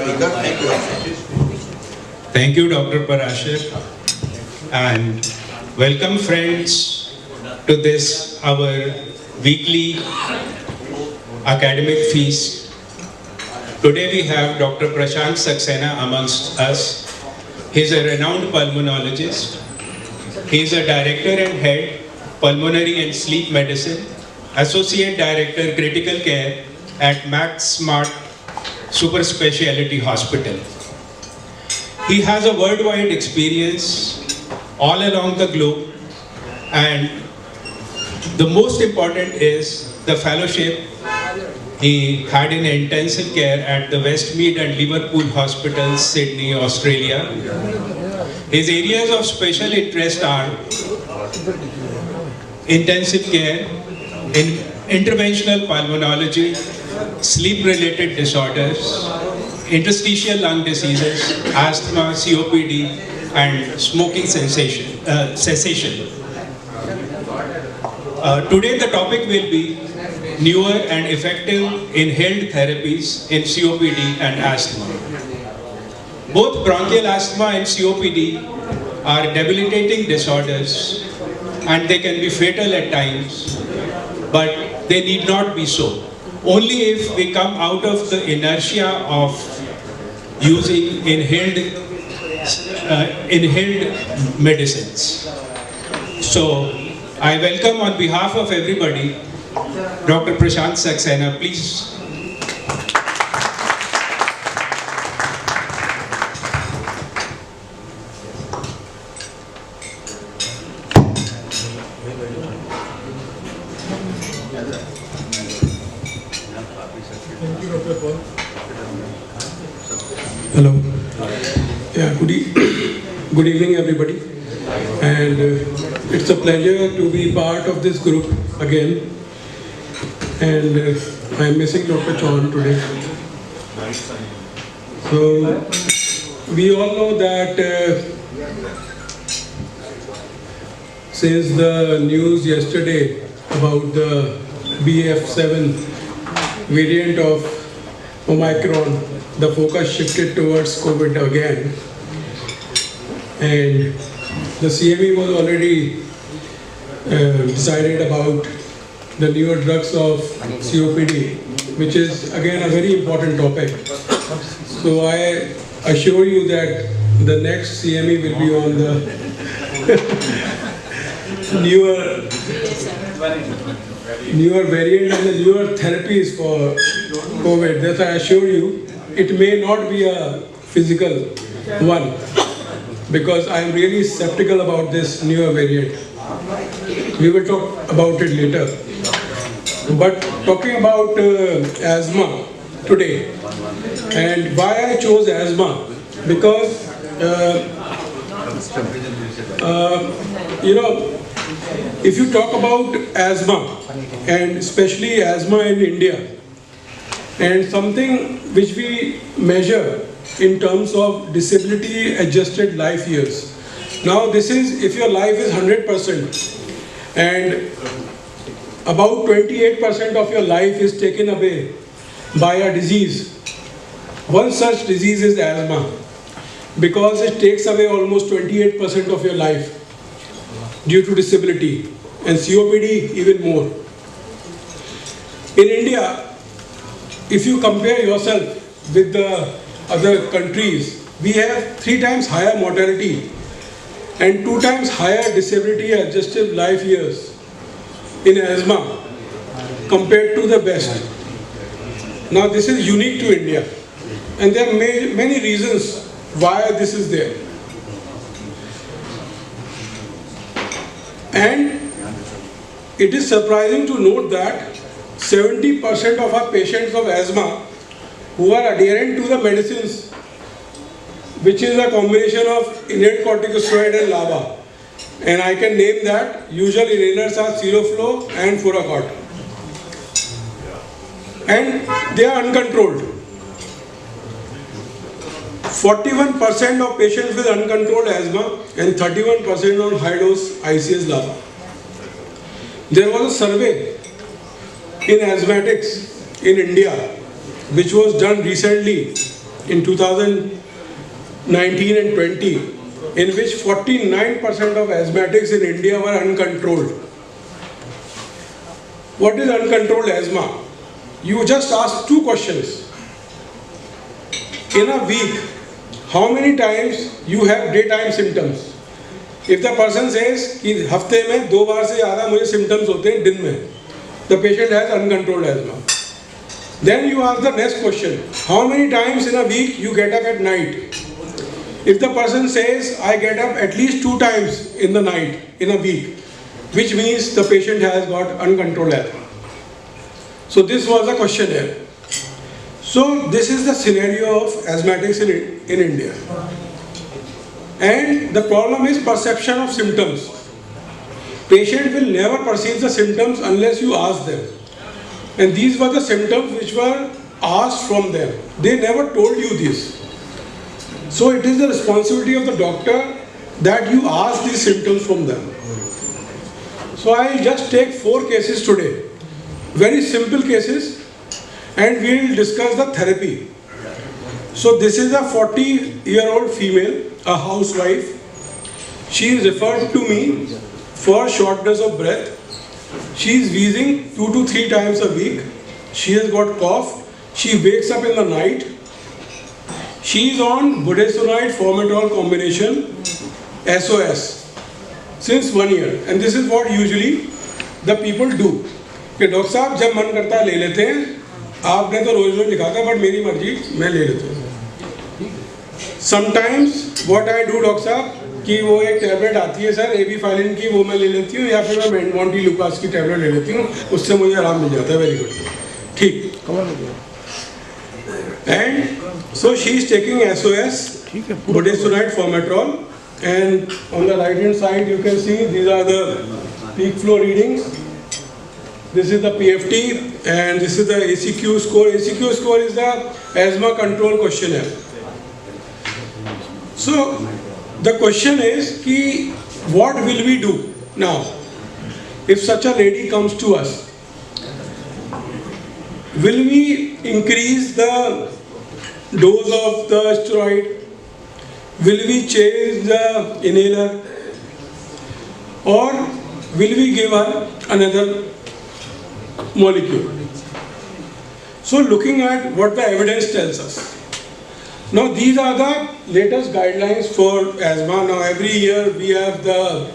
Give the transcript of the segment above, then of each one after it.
speaker. Thank you. Thank you, Dr. Parashar, and welcome friends to this our weekly academic feast. Today we have Dr. Prashant Saxena amongst us. He is a renowned pulmonologist. He is a director and head, pulmonary and sleep medicine, associate director, critical care at Max Smart Super Speciality Hospital. He has a worldwide experience all along the globe, and the most important is the fellowship he had in intensive care at the Westmead and Liverpool Hospitals, Sydney, Australia. His areas of special interest are intensive care, interventional pulmonology, sleep-related disorders, interstitial lung diseases, asthma, COPD, and smoking cessation. Today the topic will be newer and effective inhaled therapies in COPD and asthma. Both bronchial asthma and COPD are debilitating disorders, and they can be fatal at times, but they need not be so. Only if we come out of the inertia of using inhaled medicines. So I welcome on behalf of everybody Dr. Prashant Saxena, please. Hello. Yeah, good evening, everybody. And it's a pleasure to be part of this group again. And I'm missing Dr. Chon today. So we all know that since the news yesterday about the BF7 variant of Omicron, the focus shifted towards COVID again, and the CME was already decided about the newer drugs of COPD, which is again a very important topic. So I assure you that the next CME will be on the newer variant and the newer therapies for COVID. That I assure you, it may not be a physical one, because I am really skeptical about this newer variant. We will talk about it later. But talking about asthma today, and why I chose asthma, because if you talk about asthma, and especially asthma in India, and something which we measure in terms of disability adjusted life years. Now this is if your life is 100% and about 28% of your life is taken away by a disease. One such disease is asthma, because it takes away almost 28% of your life due to disability, and COPD even more. In India, if you compare yourself with the other countries, we have 3 times higher mortality and 2 times higher disability adjusted life years in asthma compared to the West. Now this is unique to India, and there are many reasons why this is there. And it is surprising to note that 70% of our patients of asthma who are adherent to the medicines, which is a combination of inhaled corticosteroid and LABA, and I can name that. Usual inhalers are Seroflow and Furacort, and they are uncontrolled. 41% of patients with uncontrolled asthma and 31% on high dose ICS LABA. There was a survey in asthmatics in India which was done recently, in 2019 and 20, in which 49% of asthmatics in India were uncontrolled. What is uncontrolled asthma? You just ask two questions. In a week, how many times you have daytime symptoms? If the person says कि हफ्ते में 2 बार से ज़्यादा मुझे symptoms होते हैं दिन में, the patient has uncontrolled asthma. Then you ask the next question: how many times in a week you get up at night? If the person says I get up at least 2 times in the night in a week, which means the patient has got uncontrolled asthma. So this was the questionnaire. So this is the scenario of asthmatics in India. And the problem is perception of symptoms. Patient will never perceive the symptoms unless you ask them. And these were the symptoms which were asked from them. They never told you this. So it is the responsibility of the doctor that you ask these symptoms from them. So I will just take 4 cases today. Very simple cases, and we will discuss the therapy. So this is a 40-year-old female, a housewife. She is referred to me for shortness of breath. She is wheezing 2 to 3 times a week. She has got cough. She wakes up in the night. She is on budesonide formoterol combination SOS since 1 year. And this is what usually the people do. कि doctor साहब जब मन करता है ले लेते हैं, आपने तो रोज रोज लिखा था बट मेरी मर्जी मैं ले लेता हूँ. Sometimes what I do doctor साहब कि वो एक टैबलेट आती है सर एबी फाइलिन की, वो मैं ले लेती हूँ, या फिर मैं मॉन्टीलुकास की टैबलेट ले लेती हूँ, उससे मुझे आराम मिल जाता है. वेरी गुड, ठीक. And so she is taking SOS budesonide formoterol, and on the right hand side you can see these are the peak flow readings. This is the PFT and this is the ACQ score. ACQ score is the asthma control questionnaire. So the question is ki what will we do now if such a lady comes to us? Will we increase the dose of the steroid? Will we change the inhaler? Or will we give her another molecule? So looking at what the evidence tells us. Now these are the latest guidelines for asthma. Now every year we have the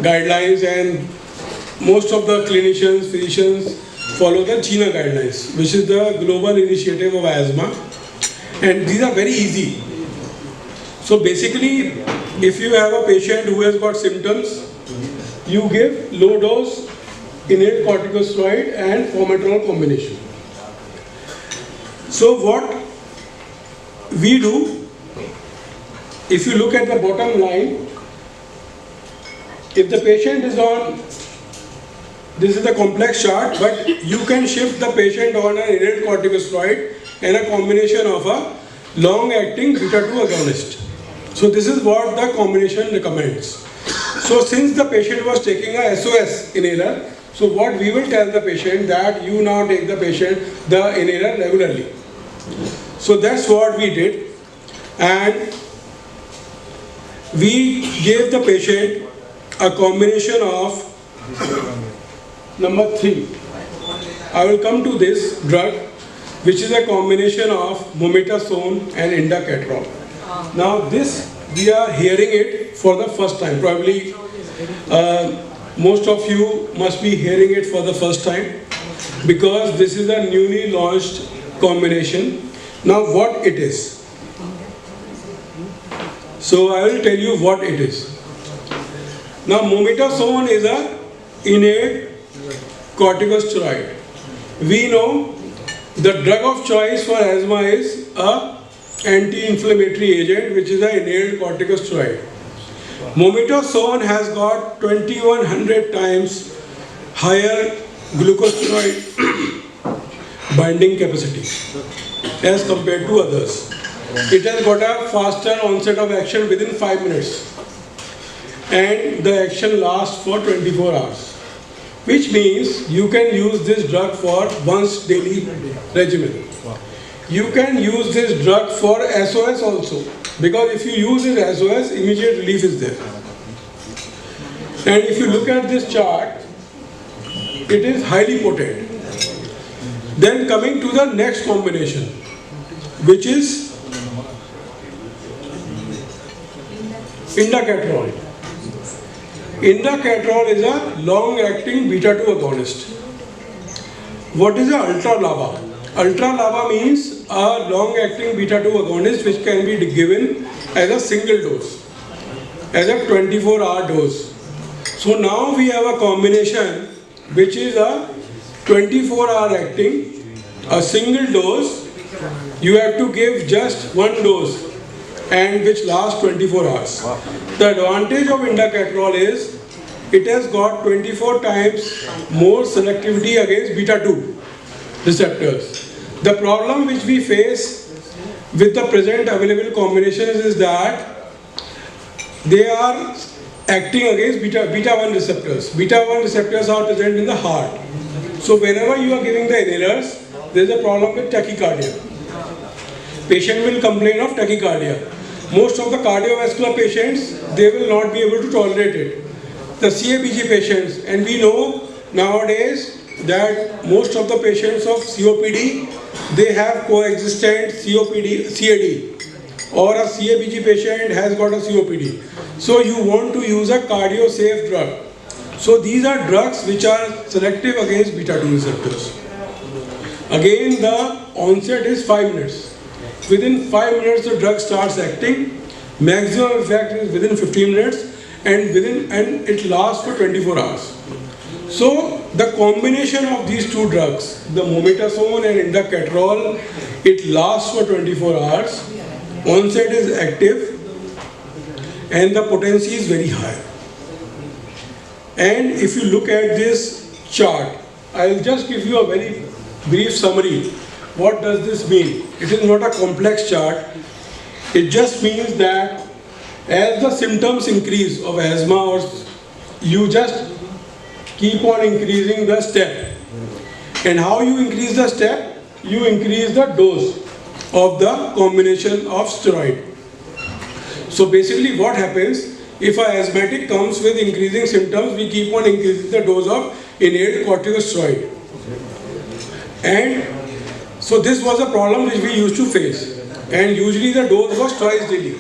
guidelines, and most of the clinicians, physicians follow the GINA guidelines, which is the global initiative of asthma, and these are very easy. So basically, if you have a patient who has got symptoms, you give low dose inhaled corticosteroid and formoterol combination. So what we do, if you look at the bottom line, if the patient is on, this is the complex chart, but you can shift the patient on an inhaled corticosteroid and a combination of a long-acting beta-2 agonist. So this is what the combination recommends. So since the patient was taking a SOS inhaler, so what we will tell the patient that you now take the patient the inhaler regularly. So that's what we did, and we gave the patient a combination of number 3. I will come to this drug, which is a combination of mometasone and indacaterol. Now this we are hearing it for the first time. Probably most of you must be hearing it for the first time because this is a newly launched combination. Now what it is? So I will tell you what it is. Now mometasone is a inhaled corticosteroid. We know the drug of choice for asthma is a anti-inflammatory agent, which is an inhaled corticosteroid. Mometasone has got 2100 times higher glucosteroid binding capacity as compared to others. It has got a faster onset of action within 5 minutes, and the action lasts for 24 hours, which means you can use this drug for once daily regimen. you can use this drug for SOS also, because if you use it SOS, immediate relief is there. And if you look at this chart, it is highly potent. Then coming to the next combination, which is indacaterol. Indacaterol is a long-acting beta-2 agonist. What is a ultra-LABA? Ultra-LABA means a long-acting beta-2 agonist which can be given as a single dose, as a 24-hour dose. So now we have a combination which is a 24-hour acting, a single dose. You have to give just one dose and which lasts 24 hours. The advantage of indacaterol is it has got 24 times more selectivity against beta-2 receptors. The problem which we face with the present available combinations is that they are acting against beta-1 receptors. Beta-1 receptors are present in the heart. So whenever you are giving the inhalers, there is a problem with tachycardia. Patient will complain of tachycardia. Most of the cardiovascular patients, they will not be able to tolerate it. The COPD patients, and we know nowadays that most of the patients of COPD, they have coexistent CAD, or a COPD patient has got a COPD. So you want to use a cardio-safe drug. So these are drugs which are selective against beta-2 receptors. Again, the onset is 5 minutes. Within 5 minutes the drug starts acting. Maximum effect is within 15 minutes and it lasts for 24 hours. So the combination of these two drugs, the mometasone and indacaterol, it lasts for 24 hours. Onset is active and the potency is very high. And if you look at this chart, I'll just give you a very brief summary. What does this mean? It is not a complex chart. It just means that as the symptoms increase of asthma, or you just keep on increasing the step. And how you increase the step? You increase the dose of the combination of steroid. So basically what happens, if an asthmatic comes with increasing symptoms, we keep on increasing the dose of inhaled corticosteroid. And so this was a problem which we used to face. And usually the dose was twice daily.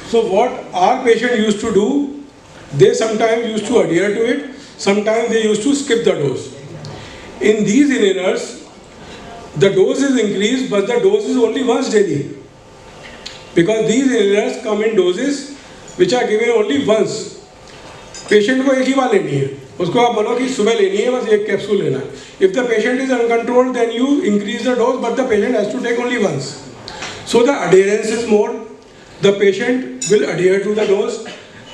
So what our patient used to do, they sometimes used to adhere to it, sometimes they used to skip the dose. In these inhalers, the dose is increased, but the dose is only once daily. Because these inhalers come in doses which are given only once. Patient को एक ही बार लेनी है. उसको आप बोलो कि सुबह लेनी है, बस एक कैप्सूल लेना है. If the patient is uncontrolled, then you increase the dose, but the patient has to take only once. So the adherence is more. The patient will adhere to the dose,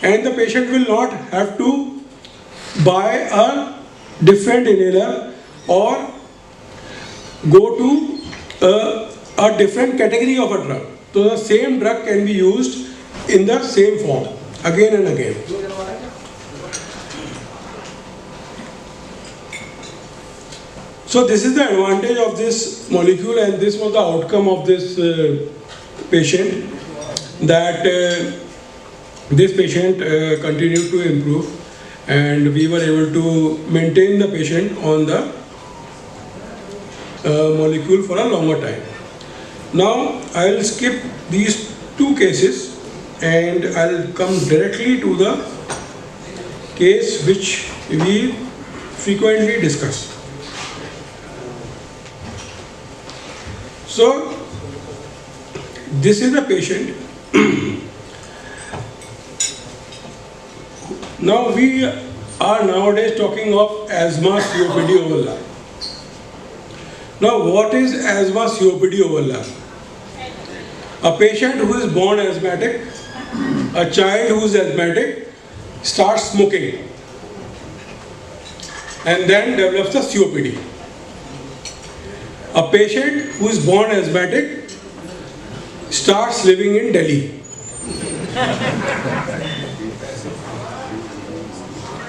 and the patient will not have to buy a different inhaler or go to a different category of a drug. So the same drug can be used in the same form again and again. So this is the advantage of this molecule, and this was the outcome of this patient, that this patient continued to improve, and we were able to maintain the patient on the molecule for a longer time. Now I'll skip these two cases and I'll come directly to the case which we frequently discuss. So this is the patient. Now we are nowadays talking of asthma COPD overlap. Now what is asthma COPD overlap? A patient who is born asthmatic, a child who is asthmatic, starts smoking and then develops a COPD. A patient who is born asthmatic starts living in Delhi.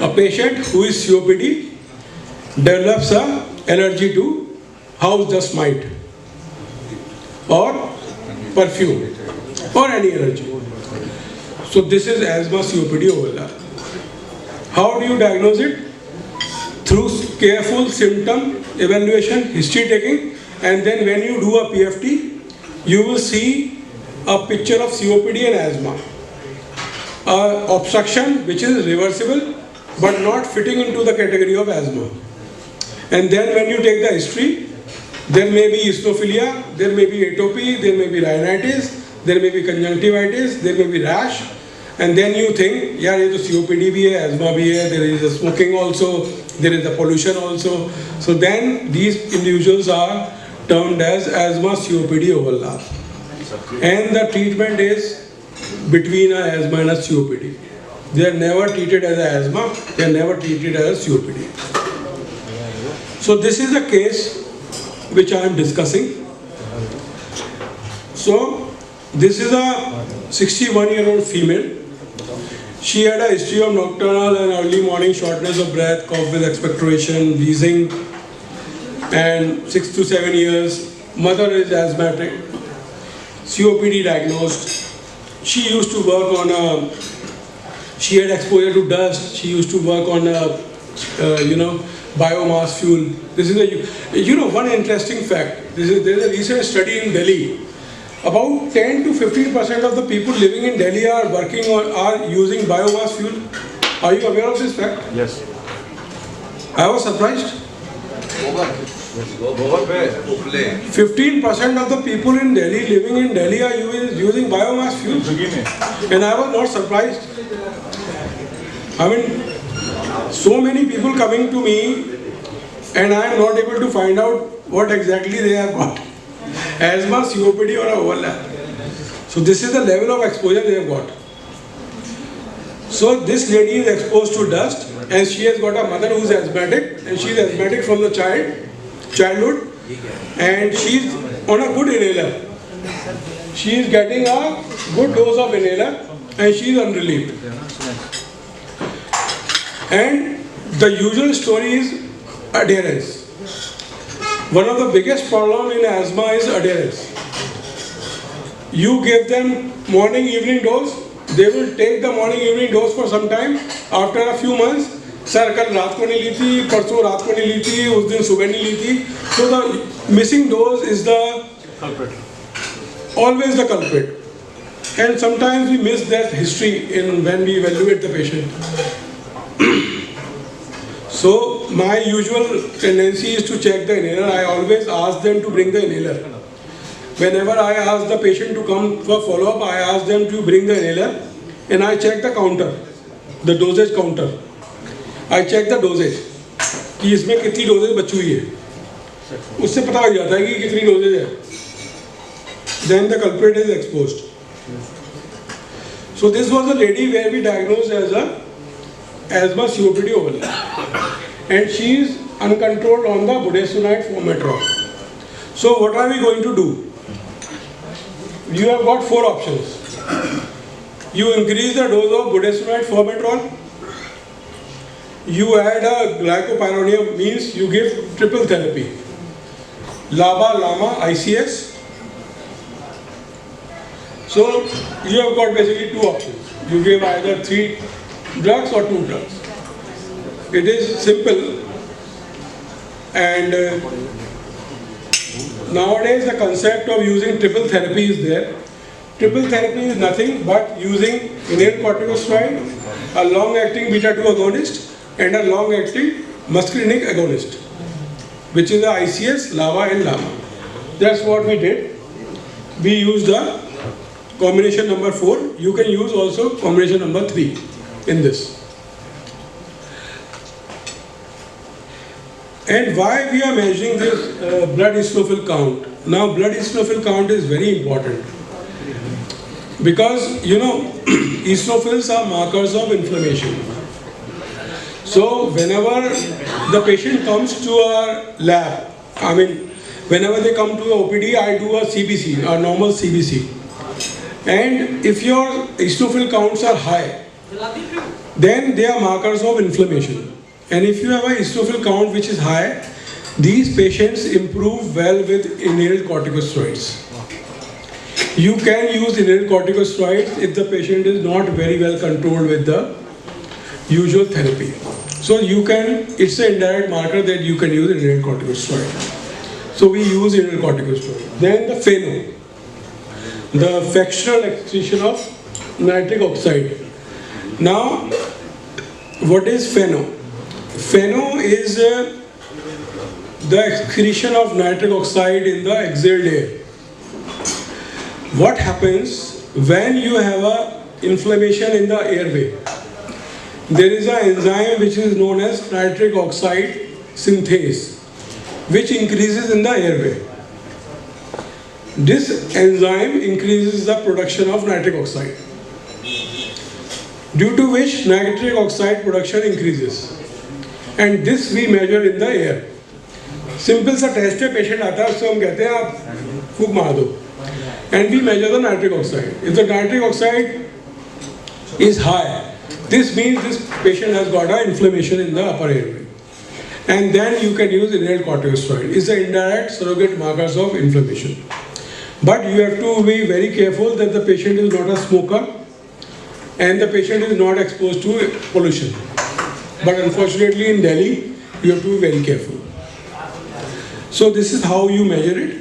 A patient who is COPD develops an allergy to house dust mite. or perfume or any allergy. So this is asthma COPD overlap. How do you diagnose it? Through careful symptom evaluation, history taking, and then when you do a PFT, you will see a picture of COPD and asthma. Obstruction which is reversible but not fitting into the category of asthma. And then when you take the history, there may be eosinophilia, there may be atopy, there may be rhinitis, there may be conjunctivitis, there may be rash, and then you think, yeah, there is COPD bhi hai, asthma bhi hai, there is a smoking also, there is a pollution also. So then these individuals are termed as asthma COPD overlap. And the treatment is between a asthma and a COPD. They are never treated as asthma, they are never treated as COPD. So this is a case which I am discussing. So this is a 61-year-old female. She had a history of nocturnal and early morning shortness of breath, cough with expectoration, wheezing, and 6 to 7 years. Mother is asthmatic, COPD diagnosed. She used to work on she had exposure to dust. She used to work on biomass fuel. This is one interesting fact. There is a recent study in Delhi. About 10 to 15% of the people living in Delhi are using biomass fuel. Are you aware of this fact? Yes. I was surprised. 15% of the people in Delhi living in Delhi are using biomass fuel. And I was not surprised. I mean, so many people coming to me and I am not able to find out what exactly they have got. Asthma, COPD or overlap. So this is the level of exposure they have got. So this lady is exposed to dust and she has got a mother who is asthmatic and she is asthmatic from the childhood and she is on a good inhaler. She is getting a good dose of inhaler and she is unrelieved. And the usual story is adherence. One of the biggest problems in asthma is adherence. You give them morning evening dose, they will take the morning evening dose for some time. After a few months, sir, कल रात को नहीं ली थी, परसों रात को नहीं ली थी, उस दिन सुबह नहीं ली थी. So the missing dose is the culprit. Always the culprit. And sometimes we miss that history when we evaluate the patient. So my usual tendency is to check the inhaler. I always ask them to bring the inhaler. Whenever I ask the patient to come for follow-up, I ask them to bring the inhaler and I check the counter, the dosage counter. I check the dosage कि इसमें कितनी dosage बची हुई है. उससे पता लग जाता है कि कितनी dosage है. Then the culprit is exposed. So this was a lady where we diagnosed as a asthma COPD overlap. And she is uncontrolled on the budesonide formoterol. So what are we going to do? You have got 4 options. You increase the dose of budesonide formoterol. You add a glycopyrronium, means you give triple therapy. LABA, LAMA, ICS. So you have got basically 2 options. You give either 3 drugs or 2 drugs. It is simple, and nowadays the concept of using triple therapy is there. Triple therapy is nothing but using inhaled corticosteroid, a long-acting beta-2 agonist and a long-acting muscarinic agonist, which is the ICS, LAVA and LAMA. That's what we did. We used the combination number 4. You can use also combination number 3 in this. And why we are measuring this blood eosinophil count? Now blood eosinophil count is very important because eosinophils are markers of inflammation. So whenever the patient comes to our lab, whenever they come to the OPD, I do a CBC, a normal CBC. And if your eosinophil counts are high, then they are markers of inflammation. And if you have a eosinophil count which is high, these patients improve well with inhaled corticosteroids. You can use inhaled corticosteroids if the patient is not very well controlled with the usual therapy. So you can, it's an indirect marker that you can use inhaled corticosteroid. So we use inhaled corticosteroid. Then the FeNO, the fractional excretion of nitric oxide. Now, what is FeNO? FeNO is the excretion of nitric oxide in the exhaled air. What happens when you have a inflammation in the airway? There is an enzyme which is known as nitric oxide synthase, which increases in the airway. This enzyme increases the production of nitric oxide, due to which nitric oxide production increases. And this we measure in the air. Simple सा test है, patient आता है, उससे हम कहते हैं आप फूंक मार दो. And we measure the nitric oxide. If the nitric oxide is high, this means this patient has got an inflammation in the upper airway. And then you can use inhaled corticosteroid. It's the indirect surrogate markers of inflammation. But you have to be very careful that the patient is not a smoker and the patient is not exposed to pollution. But unfortunately in Delhi, you have to be very careful. So this is how you measure it.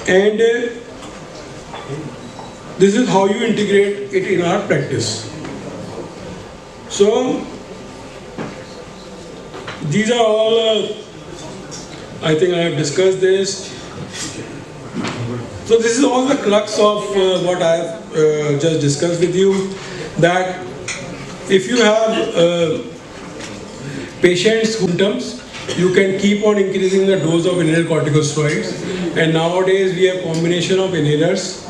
And this is how you integrate it in our practice. So these are all, I think I have discussed this. So this is all the crux of what I have just discussed with you, that if you have patients' symptoms, you can keep on increasing the dose of inhaled corticosteroids. And nowadays we have combination of inhalers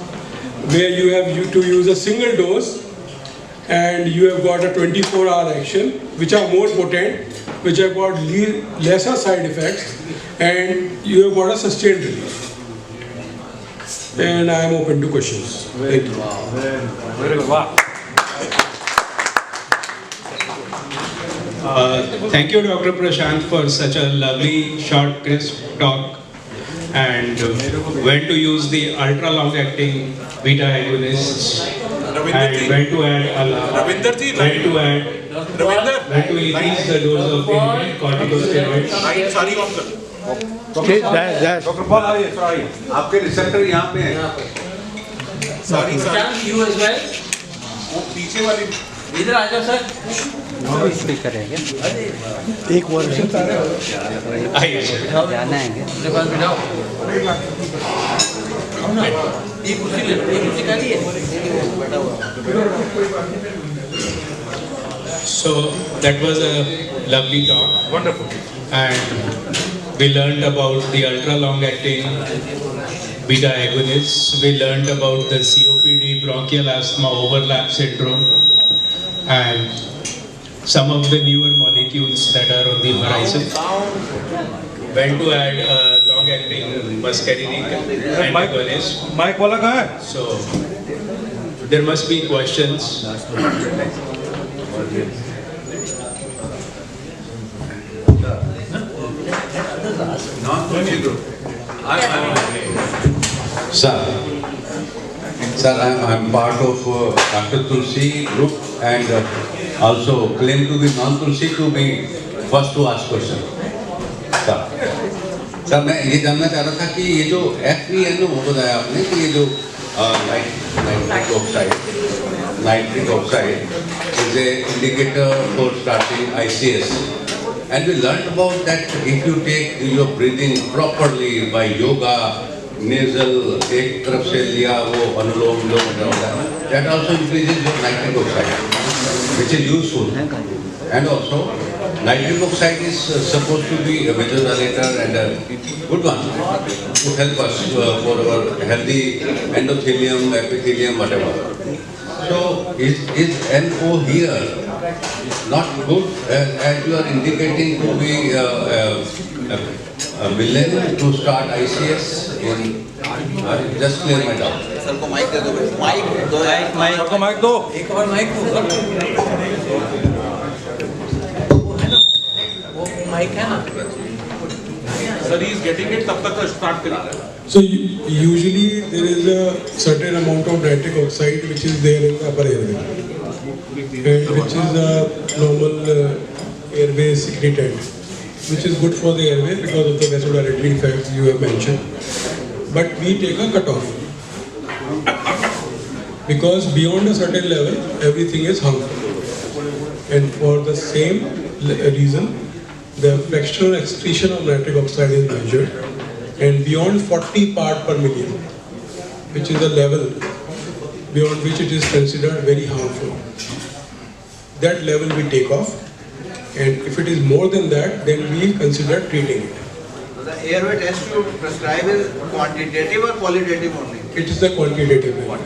where you have to use a single dose and you have got a 24-hour action, which are more potent, which have got lesser side effects, and you have got a sustained relief. And I am open to questions. Thank you. Very good. Wow. Thank you, Dr. Prashant, for such a lovely, short, crisp talk, and when to use the ultra-long-acting beta agonists, and when to add when to increase the dose of corticosteroids. Dr. Paul, sorry. आपके receptor यहाँ पे हैं. Sorry, sir. You as well. वो पीछे वाली. इधर आ जाओ sir. Speaker है क्या? एक वर्षन आइए सर. जाना है क्या? ये कुर्सी का लिए. So that was a lovely talk. Wonderful. And we learned about the ultra-long-acting beta agonists. We learned about the COPD, bronchial asthma overlap syndrome, and some of the newer molecules that are on the horizon. When to add long-acting muscarinic antagonist. Mic वाला कहाँ है? So there must be questions. Sir, I'm part of Dr. Tulsi group and also claim to be non-Tulsi to be first to ask question. Sir मैं ये जानना चाह रहा था कि ये जो FeNO बताया आपने कि ये जो nitric oxide is a indicator for starting ICS, and we learned about that if you take your breathing properly by yoga, nasal एक तरफ से लिया वो अनुलोम विलोम होता है, that also increases your nitric oxide, which is useful. And also nitric oxide is supposed to be a vasodilator and a good one to help us for our healthy endothelium, epithelium, whatever. So is NO here not good as you are indicating to be willing to start ICS in just clear my doubt. Sir को mic दे दो. Sir को mic दो. एक और mic दो. Mic है ना. Sir he is getting it, तब तक स्टार्ट करिए. So usually there is a certain amount of nitric oxide which is there in the upper airway, and which is a normal airway secretant, which is good for the airway because of the vasodilatory effects you have mentioned. But we take a cutoff because beyond a certain level everything is harmful, and for the same reason the fractional excretion of nitric oxide is measured, and beyond 40 part per million, which is a level beyond which it is considered very harmful, that level we take off, and if it is more than that, then we consider treating it. So the airway test you prescribe is quantitative or qualitative only? It is the quantitative one.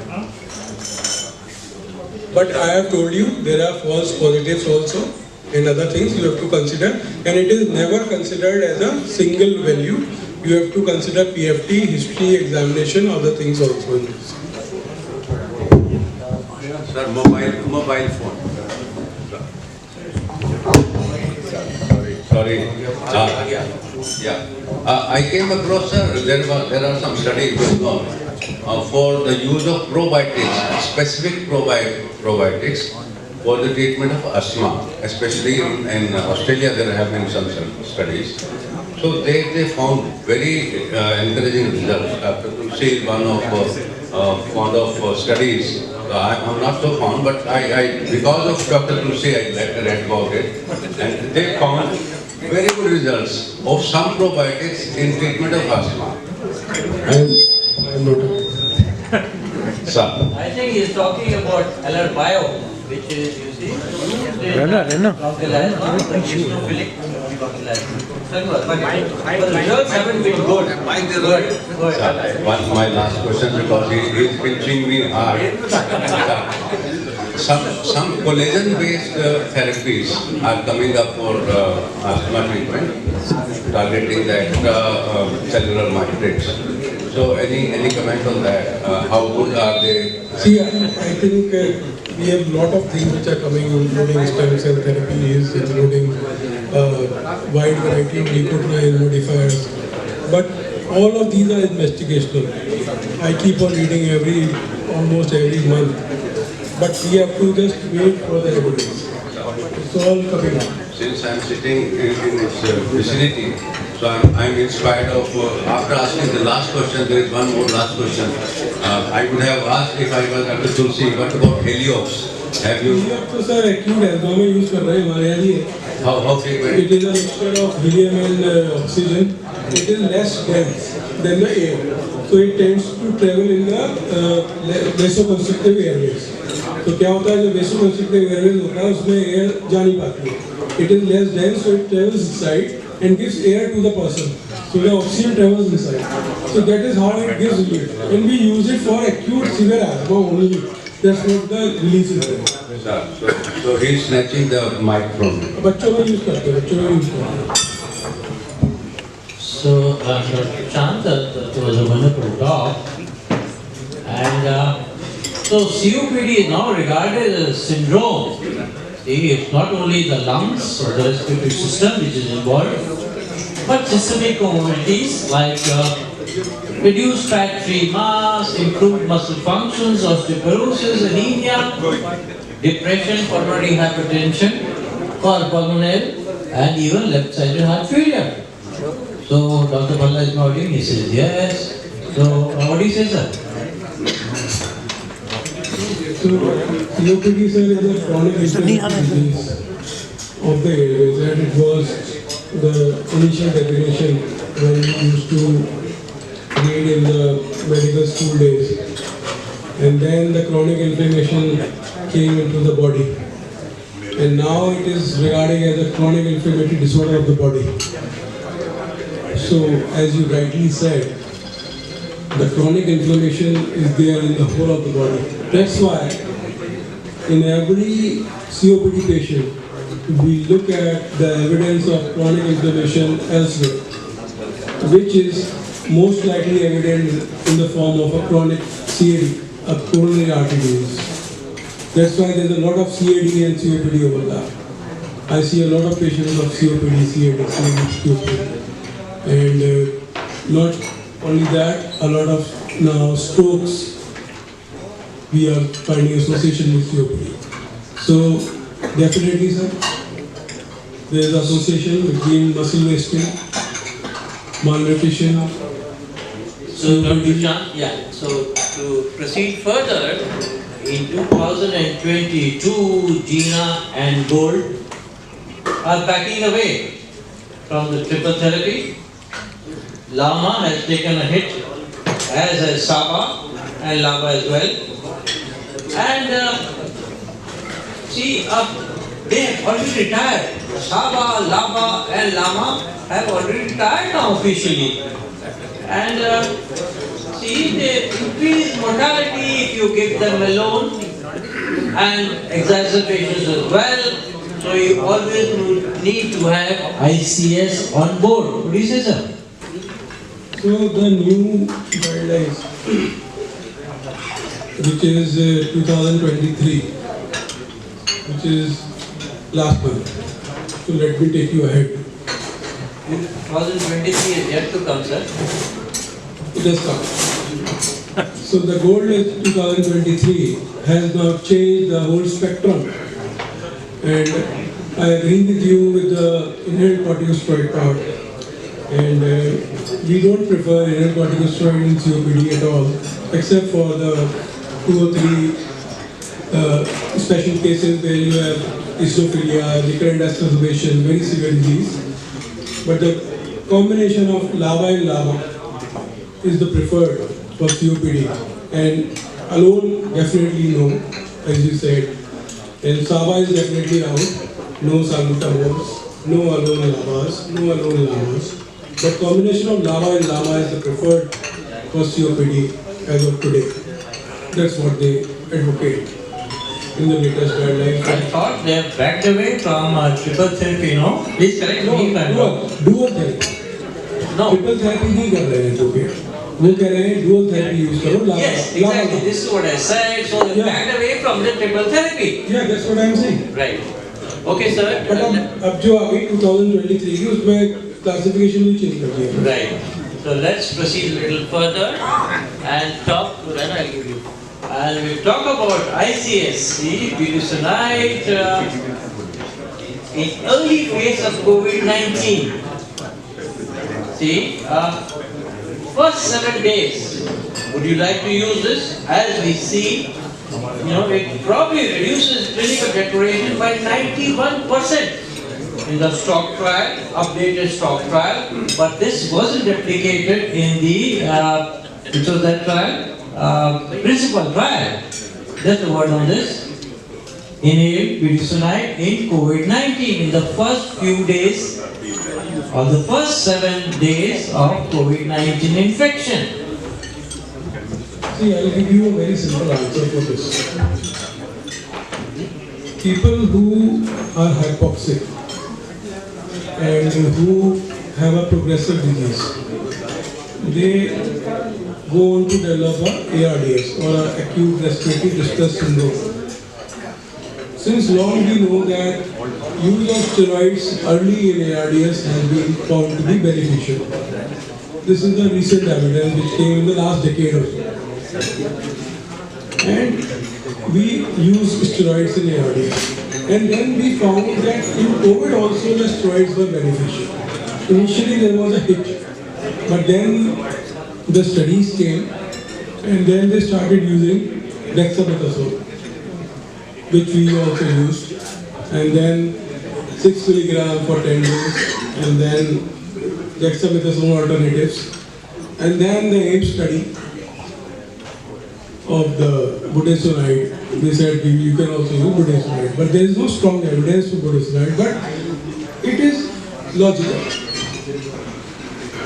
But I have told you there are false positives also and other things you have to consider, and it is never considered as a single value. You have to consider PFT, history, examination, other things also in this. Sir, mobile phone. Sorry. I came across, sir, there are some studies going on for the use of probiotics, specific probiotics for the treatment of asthma, especially in Australia. There have been some studies. So they found very encouraging results. Dr. Tulsi is one of studies. I'm not so fond, but because of Dr. Tulsi, I read about it, and they found very good results of some probiotics in treatment of asthma. I'm not. Sir. I think he's talking about Alert Bio, which is, you see, but the results haven't been good. My last question, because he is pinching me hard. Some collagen-based therapies are coming up for asthma treatment, targeting the cellular matrix. So any comment on that? How good are they? See, I think we have a lot of things which are coming, including stem cell therapies, including wide variety of leukotriene modifiers. But all of these are investigational. I keep on reading almost every month. But we have to just wait for the evidence. It's all coming up. Since I'm sitting in its vicinity, so I'm inspired of, after asking the last question, there is one more last question. I would have asked if I was Dr. Tulsi, what about Helios? Have you? Helios तो sir acute asthma में use कर रहे हैं हमारे यहाँ भी है. How frequent? It is a mixture of helium and oxygen. It is less dense than the air, so it tends to travel in the vasoconstrictive airways. तो क्या होता है जब vasoconstrictive airways होता है उसमें air जा नहीं पाती है. It is less dense, so it travels inside and gives air to the person. So the oxygen travels inside. So that is how it gives relief. And we use it for acute severe asthma only. That's what the release is there. So he's snatching the mic from me. बच्चों में use करते हैं, बच्चों में use करते हैं. So, Prashant, that was a wonderful talk. And so COPD is now regarded as a syndrome. See, it's not only the lungs or the respiratory system which is involved, but systemic comorbidities like reduced fat-free mass, improved muscle functions, osteoporosis, anemia, depression, pulmonary hypertension, pulmonary, and even left-sided heart failure. So Dr. Balla is nodding, he says yes. So what do you say, sir? So COPD is a chronic disease of the airways, and it was the initial definition when we used to read in the medical school days. And then the chronic inflammation came into the body. And now it is regarded as a chronic inflammatory disorder of the body. So, as you rightly said, the chronic inflammation is there in the whole of the body. That's why in every COPD patient, we look at the evidence of chronic inflammation elsewhere, which is most likely evident in the form of a chronic CAD, a coronary artery disease. That's why there's a lot of CAD and COPD overlap. I see a lot of patients of COPD, CAD, COPD. And not only that, a lot of now strokes we are finding association with COPD. So definitely, sir, there is association between muscle wasting, malnutrition. So Dr. Prashant, yeah. So to proceed further, in 2022, Gina and Gold are backing away from the triple therapy. Lama has taken a hit, as has Saba and Lava as well. And they have already retired. Saba, Lava and Lama have already retired now officially. And they increase mortality if you give them alone, and exacerbations as well. So you always need to have ICS on board. What do you say, sir? So the new guidelines, which is 2023, which is last month. So let me take you ahead. 2023 is yet to come, sir. It has come. So the goal is 2023 has now changed the whole spectrum. And I agree with you with the inhaled corticosteroid part. And we don't prefer inhaled corticosteroid in COPD at all, except for the 2 or 3 special cases where you have eosinophilia, recurrent exacerbation, very severe disease. But the combination of LAVA and LAVA is the preferred for COPD. And alone, definitely no, as you said. And SABA is definitely out. No salbutamol, no alone LAVAs, no alone LAVAs. But combination of LAVA and LAVA is the preferred for COPD as of today. That's what they advocate in the latest guidelines. I thought they have backed away from triple therapy, no? Please correct me if I'm wrong. Dual therapy. No. Triple therapy नहीं कर रहे हैं तो वो कह रहे हैं dual therapy use करो. Yes, exactly. This is what I said. So they backed away from the triple therapy. Yeah, that's what I'm saying. Right. Okay, sir. But अब जो आ गई 2023 की उसमें classification भी change कर दिया. Right. So let's proceed a little further and talk. Then I'll give you. And we'll talk about ICS, the budesonide in early phase of COVID-19. See, first 7 days, would you like to use this? As we see, it probably reduces clinical deterioration by 91% in the stock trial, updated stock trial, but this wasn't replicated in the, which was that trial? Principal trial. That's the word on this. Inhaled budesonide in COVID-19 in the first few days or the first 7 days of COVID-19 infection. See, I'll give you a very simple answer for this. People who are hypoxic and who have a progressive disease, they go on to develop a ARDS or an acute respiratory distress syndrome. Since long we know that use of steroids early in ARDS has been found to be beneficial. This is the recent evidence which came in the last decade or so. And we use steroids in ARDS. And then we found that in COVID also the steroids were beneficial. Initially there was a hitch, but then the studies came and then they started using dexamethasone, which we also used, and then 6 milligram for 10 days, and then dexamethasone alternatives, and then the AIM study of the budesonide. They said you can also use budesonide, but there is no strong evidence for budesonide, but it is logical.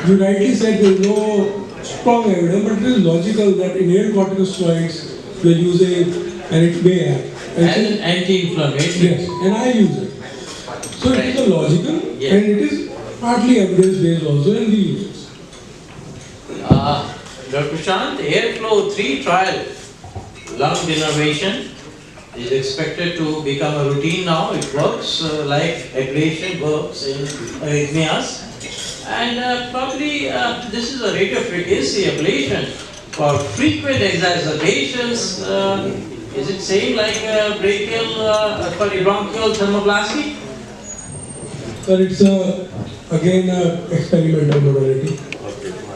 You rightly said there is no strong evidence, but it is logical that inhaled corticosteroids we are using and it may act. As an anti-inflammatory. Yes, and I use it. So it is a logical and it is partly evidence-based also, and we use it. Dr. Prashant, Airflow 3 trial, lung denervation, is expected to become a routine now. It works like ablation works in arrhythmias. And probably this is a radiofrequency ablation for frequent exacerbations. Is it same like bronchial thermoplasty? Sir, it's again experimental modality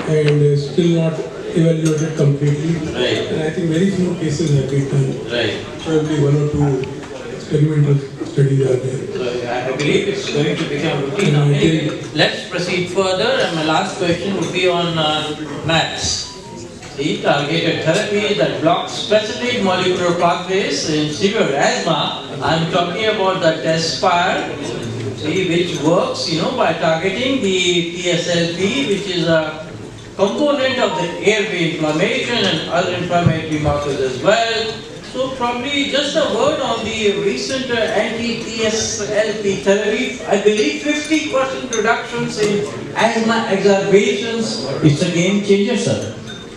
and still not evaluated completely. Right. And I think very few cases have been done. Right. Probably 1 or 2 experimental studies are there. So I believe it's going to become routine. Now, anyway, let's proceed further. And my last question would be on MATS. The targeted therapy that blocks specific molecular pathways in severe asthma. I'm talking about the test-fire, which works, by targeting the TSLP, which is a component of the airway inflammation and other inflammatory markers as well. So probably just a word on the recent anti-TSLP therapy. I believe 50% reductions in asthma exacerbations. It's a game changer, sir.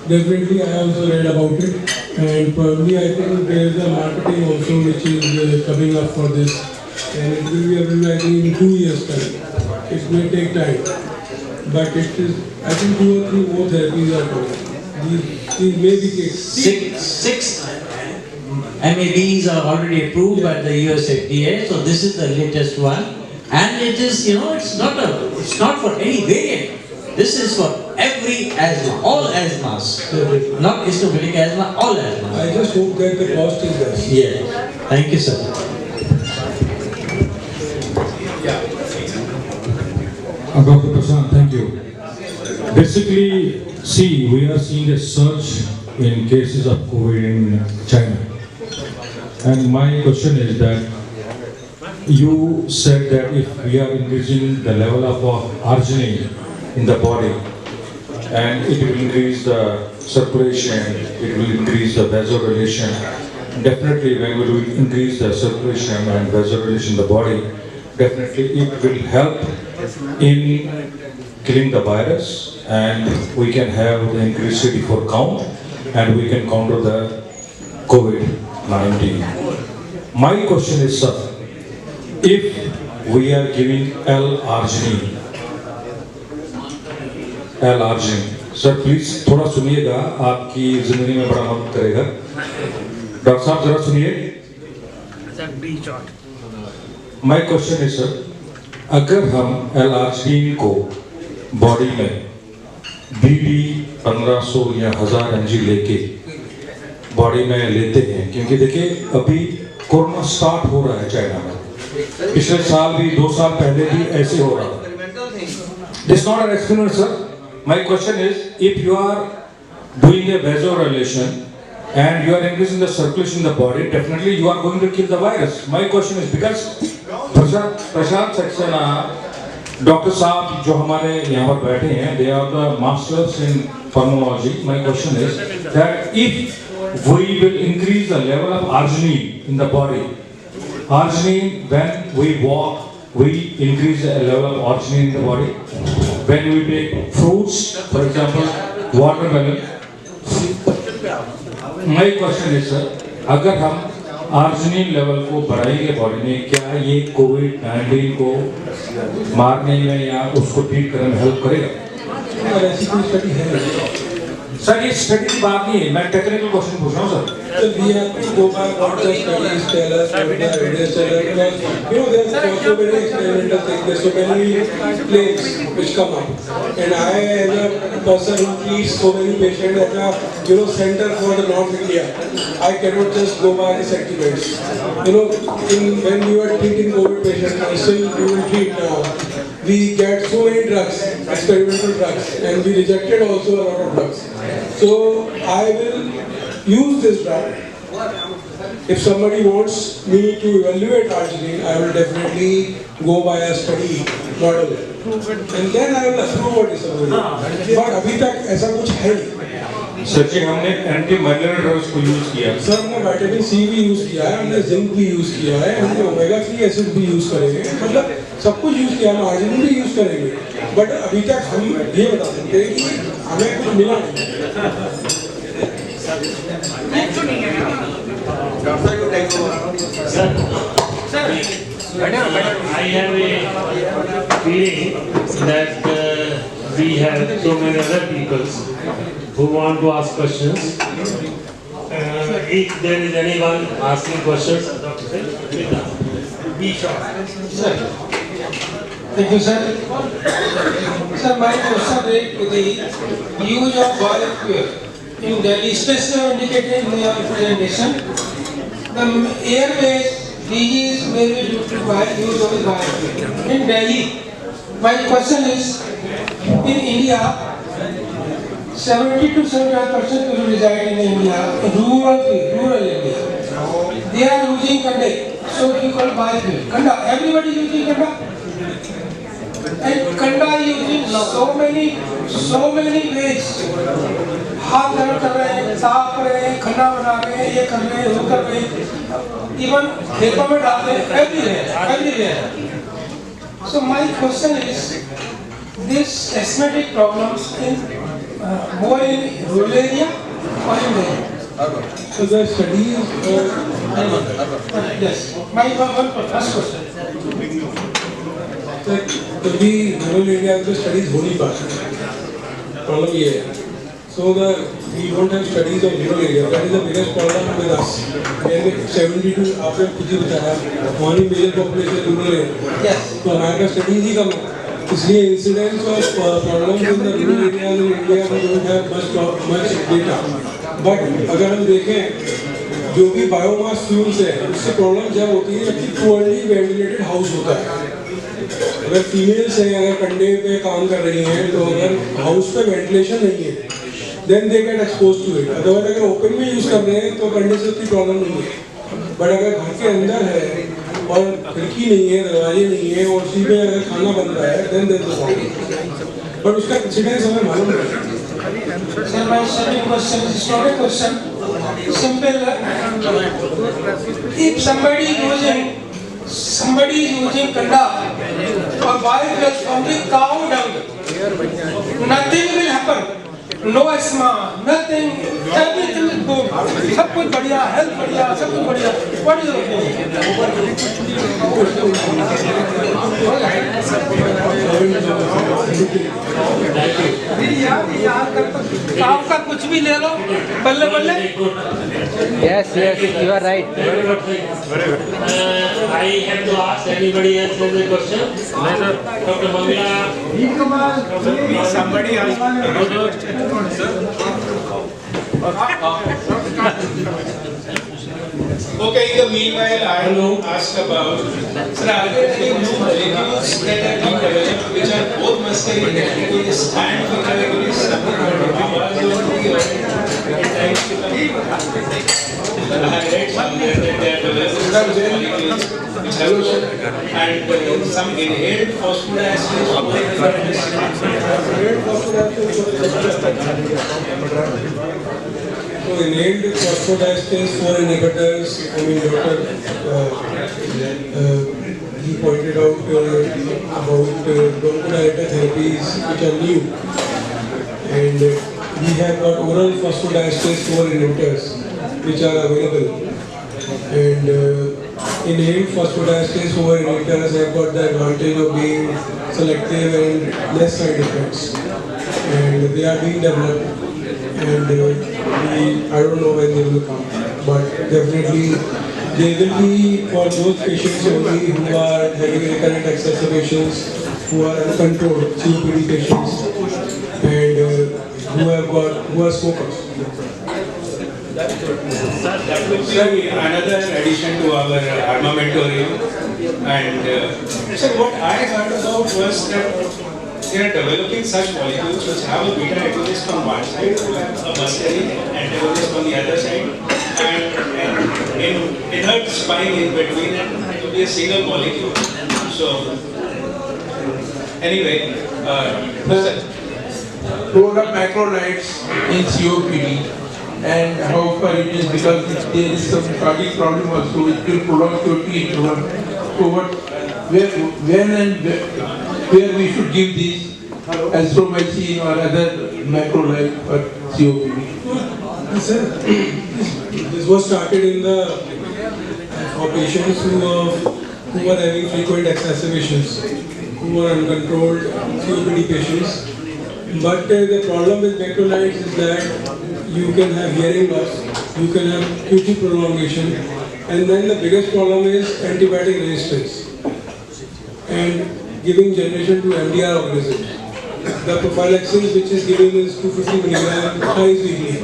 Definitely, I also read about it, and probably I think there is a marketing also which is coming up for this, and it will be available I think in 2 years' time. It may take time, but it is. I think 2 or 3 more therapies are coming. These may be cases. Six MABs are already approved by the US FDA, so this is the latest one, and it is it's not for any variant. This is for every asthma, all asthmas, not eosinophilic asthma, all asthma. I just hope that the cost is less. Yeah. Thank you, sir. Dr. Prashant, thank you. Basically, we are seeing a surge in cases of COVID in China. And my question is that you said that if we are increasing the level of arginine in the body, and it will increase the circulation, it will increase the vasodilation. Definitely when we will increase the circulation and vasodilation in the body, definitely it will help in killing the virus, and we can have the increased CD4 count, and we can counter the COVID-19. My question is, sir, if we are giving L-arginine, sir please थोड़ा सुनिएगा, आपकी जिंदगी में बड़ा मदद करेगा. Doctor साहब जरा सुनिए. माय क्वेश्चन है सर, अगर हम L-arginine को बॉडी में BD 1500 या 1000 mg लेके बॉडी में लेते हैं, क्योंकि देखिए अभी कोरोना स्टार्ट हो रहा है चाइना में, पिछले साल भी 2 साल पहले भी ऐसे हो रहा था. This is not an experiment, sir. My question is, if you are doing a vasodilation and you are increasing the circulation in the body, definitely you are going to kill the virus. My question is, because Prashant Saxena, Dr. Saab, जो हमारे यहाँ पर बैठे हैं, they are the masters in pulmonology. My question is that if we will increase the level of arginine in the body, arginine when we walk, we increase the level of arginine in the body. When we take fruits, for example, watermelon. My question is, sir, अगर हम arginine level को बढ़ाएंगे body में, क्या ये COVID-19 को मारने में या उसको ट्रीट करने में हेल्प करेगा? ऐसी कोई स्टडी है? सर ये स्टडी की बात नहीं है, मैं टेक्निकल क्वेश्चन पूछ रहा हूँ sir. So we have to go by what the studies tell us, what the evidence tell us, because there's so many experimental things, there's so many claims which come up. And I, as a person who treats so many patients at a center for the North India, I cannot just go by the sentiments. When you are treating COVID patients, and still you will treat now, we get so many drugs, experimental drugs, and we rejected also a lot of drugs. So I will use this drug. If somebody wants me to evaluate arginine, I will definitely go by a study model, and then I will approve or disapprove. But अभी तक ऐसा कुछ है नहीं. Sir जी हमने anti malarial drugs को use किया. Sir हमने विटामिन सी भी यूज किया है, हमने जिंक भी यूज किया है, हमने ओमेगा 3 एसिड भी यूज करेंगे, मतलब सब कुछ यूज किया, हम आर्जिनिन भी यूज करेंगे. बट अभी तक हम ये बता सकते हैं कि हमें कुछ मिला नहीं. I have a feeling that we have so many other people who want to ask questions. If there is anyone asking questions, Dr. Said, be short. Thank you, sir. Sir, my question is the use of biofuel in Delhi, especially indicated in your presentation. The airways disease may be due to use of biofuel. In Delhi, my question is, in India, 70 to 75% people reside in India, rural India. They are using kanda, so we call biofuel. Kanda, everybody using kanda. And kanda using so many ways. हाथ गर्म कर रहे हैं, साफ कर रहे हैं, खाना बना रहे हैं, ये कर रहे हैं, वो कर रहे हैं, इवन खेतों में डालते हैं, everywhere. So my question is, this asthmatic problems in more in rural area or in the So the studies, yes. My first question. कभी रूरल एरिया में स्टडीज हो नहीं पाती, प्रॉब्लम ये है. So we don't have studies of rural area. That is the biggest problem with us. And 72 आपने खुद ही बताया, हमारी major population rural area. Yes. तो हमारे पास studies ही कम है. इसलिए incidence of problems in the rural area in India we don't have much data. But अगर हम देखें जो भी बायोमास फ्यूल्स है, उससे प्रॉब्लम जब होती है जबकि poorly ventilated हाउस होता है. अगर फीमेल्स हैं, अगर कंडे पे काम कर रही हैं, तो अगर हाउस पे वेंटिलेशन नहीं है, then they get exposed to it. Otherwise अगर ओपन में यूज कर रहे हैं तो कंडे से उतनी प्रॉब्लम नहीं है. बट अगर घर के अंदर है और खिड़की नहीं है, दरवाजे नहीं है और उसी में अगर खाना बन रहा है, then there is a problem. But उसका इंसिडेंस हमें मालूम नहीं है. Sir, my second question is not a question. Simple. If somebody is using kanda or biofuel from the cow dung, nothing will happen. No asthma, nothing, everything is good. सब कुछ बढ़िया, health बढ़िया, सब कुछ बढ़िया. What is your opinion? काव का कुछ भी ले लो, बल्ले बल्ले. Yes, you are right. Very good. I have to ask anybody else has a question? Dr. Mangala. Somebody else. Okay, in the meanwhile, I will ask about, sir, are there any new molecules that are being developed which are both muscarinic antagonists and antagonists? I read somewhere that they are developing some molecules which have and some inhaled phosphodiesterase. So inhaled phosphodiesterase 4 inhibitors, I mean Dr. He pointed out about bronchodilator therapies which are new, and we have got oral phosphodiesterase 4 inhibitors which are available, and inhaled phosphodiesterase 4 inhibitors have got the advantage of being selective and less side effects, and they are being developed. And I don't know when they will come, but definitely they will be for those patients only who are having recurrent exacerbations, who are uncontrolled COPD patients, and who are smokers. Sir, another addition to our armamentarium, and sir, what I heard about was that they are developing such molecules which have a beta agonist on one side, who have a muscarinic antagonist on the other side, and in inert spine in between, and it will be a single molecule. So, anyway, role of macrolides in COPD and how far it is, because there is some cardiac problem also, it will prolong COPD interval. So when and where we should give this azithromycin or other macrolide for COPD? This was started in the for patients who are having frequent exacerbations, who are uncontrolled COPD patients, But the problem with electrolytes is that you can have hearing loss, you can have QT prolongation, and then the biggest problem is antibiotic resistance and giving generation to MDR organisms. The prophylaxis which is given is 250 mg twice weekly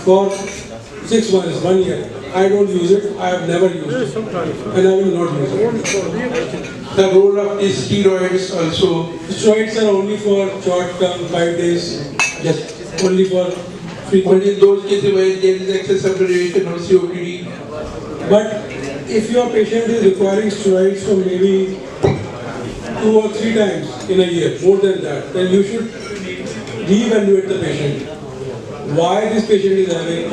for 6 months, 1 year. I don't use it, I have never used it, and I will not use it. The role of these steroids also. Steroids are only for short term, 5 days, just only for frequent. Only in those cases where there is excessive aggravation of COPD. But if your patient is requiring steroids for maybe 2 or 3 times in a year, more than that, then you should re-evaluate the patient. Why this patient is having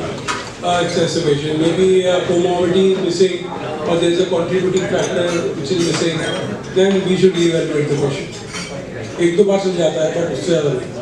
exacerbation? Maybe a comorbidity is missing, or there is a contributing factor which is missing. Then we should re-evaluate the patient. एक दो बार समझाता है, but उससे ज़्यादा नहीं.